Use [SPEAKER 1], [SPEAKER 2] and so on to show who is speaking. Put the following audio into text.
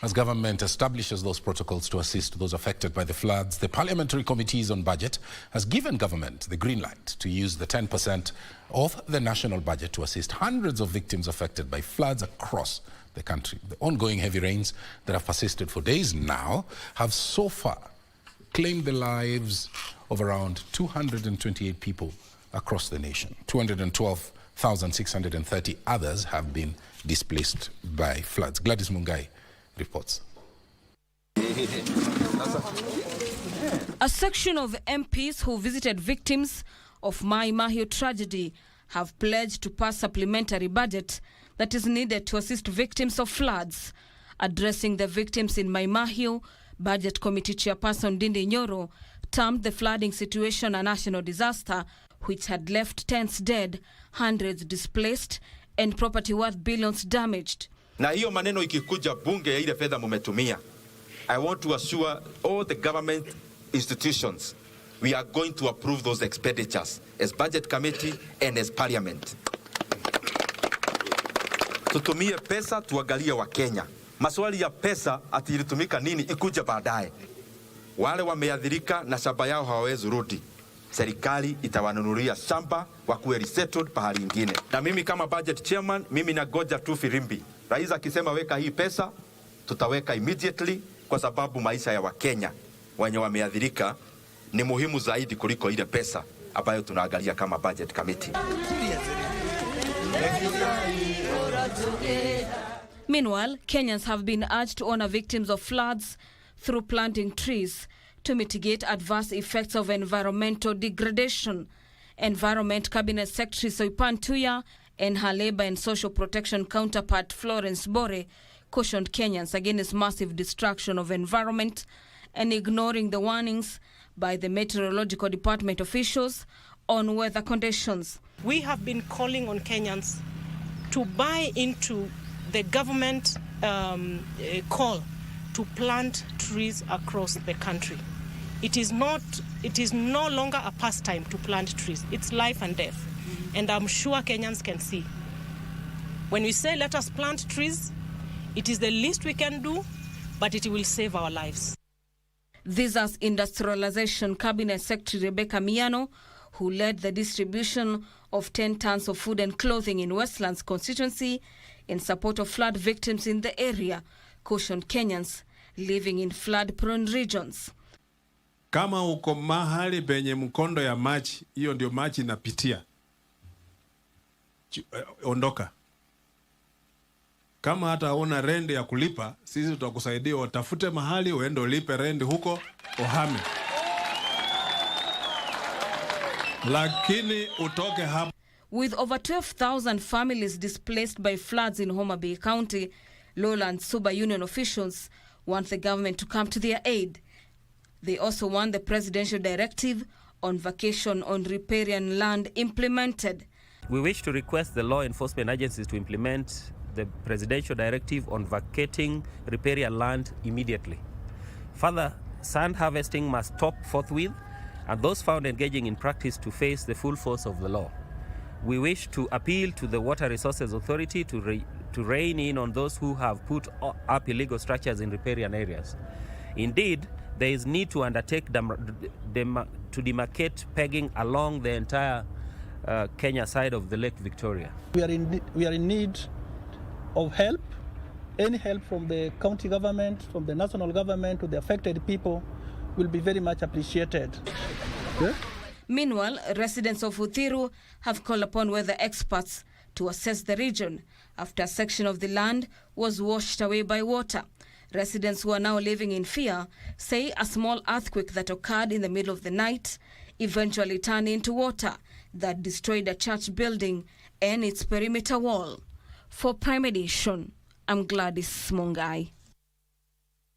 [SPEAKER 1] As government establishes those protocols to assist those affected by the floods, the Parliamentary Committees on Budget has given government the green light to use the 10% of the national budget to assist hundreds of victims affected by floods across the country. The ongoing heavy rains that have persisted for days now have so far claimed the lives of around 228 people across the nation. 212,630 others have been displaced by floods. Gladys Mungai reports.
[SPEAKER 2] A section of MPs who visited victims of Mai Mahiu tragedy have pledged to pass supplementary budget that is needed to assist victims of floods. Addressing the victims in Mai Mahiu, Budget Committee Chairperson Dindi Nyoro termed the flooding situation a national disaster which had left tens dead, hundreds displaced, and property worth billions damaged.
[SPEAKER 3] Na hiyo maneno ikikuja bunge ya ile fedha mumetumia, I want to assure all the government institutions we are going to approve those expenditures as budget committee and as parliament. Tutumie pesa tuangalie wa Kenya. Maswali ya pesa ati ilitumika nini ikuja baadaye. Wale wameadhirika na shamba yao hawawezi rudi. Serikali itawanunulia shamba wakuwe resettled pahali ingine. Na mimi kama budget chairman, mimi nagoja tu firimbi. Rais akisema weka hii pesa, tutaweka immediately kwa sababu maisha ya Wakenya wenye wameadhirika ni muhimu zaidi kuliko ile pesa ambayo tunaangalia kama budget committee.
[SPEAKER 2] Meanwhile, Kenyans have been urged to honor victims of floods through planting trees to mitigate adverse effects of environmental degradation. Environment Cabinet Secretary Soipan Tuya and her Labour and Social Protection counterpart Florence Bore cautioned Kenyans against massive destruction of environment and ignoring the warnings by the Meteorological Department officials on weather conditions.
[SPEAKER 4] We have been calling on Kenyans to buy into the government call to plant trees across the country. It is no longer a pastime to plant trees. It's life and death. And I'm sure Kenyans can see. When we say let us plant trees, it is the least we can do, but it will save our lives.
[SPEAKER 2] This as Industrialization Cabinet Secretary Rebecca Miano, who led the distribution of 10 tons of food and clothing in Westlands constituency in support of flood victims in the area, cautioned Kenyans living in flood-prone regions.
[SPEAKER 5] Kama uko mahali penye mkondo ya maji, hiyo ndio maji inapitia. Ondoka. Kama hata una rent ya kulipa, sisi tutakusaidia, utafute mahali uende ulipe rent huko uhame. Lakini utoke hapa.
[SPEAKER 2] With over 12,000 families displaced by floods in Homa Bay County, Lowland Suba Union officials want the government to come to their aid. They also want the presidential directive on vacation on riparian land implemented.
[SPEAKER 6] We wish to request the law enforcement agencies to implement the presidential directive on vacating riparian land immediately. Further, sand harvesting must stop forthwith, and those found engaging in practice to face the full force of the law. We wish to appeal to the Water Resources Authority to rein in on those who have put up illegal structures in riparian areas. Indeed, there is need to undertake to demarcate pegging along the entire Kenya side of the Lake Victoria.
[SPEAKER 7] We are in need of help. Any help from the county government, from the national government to the affected people will be very much appreciated. Yeah?
[SPEAKER 2] Meanwhile, residents of Uthiru have called upon weather experts to assess the region after a section of the land was washed away by water. Residents who are now living in fear say a small earthquake that occurred in the middle of the night eventually turned into water that destroyed a church building and its perimeter wall. For Prime Edition, I'm Gladys Mungai.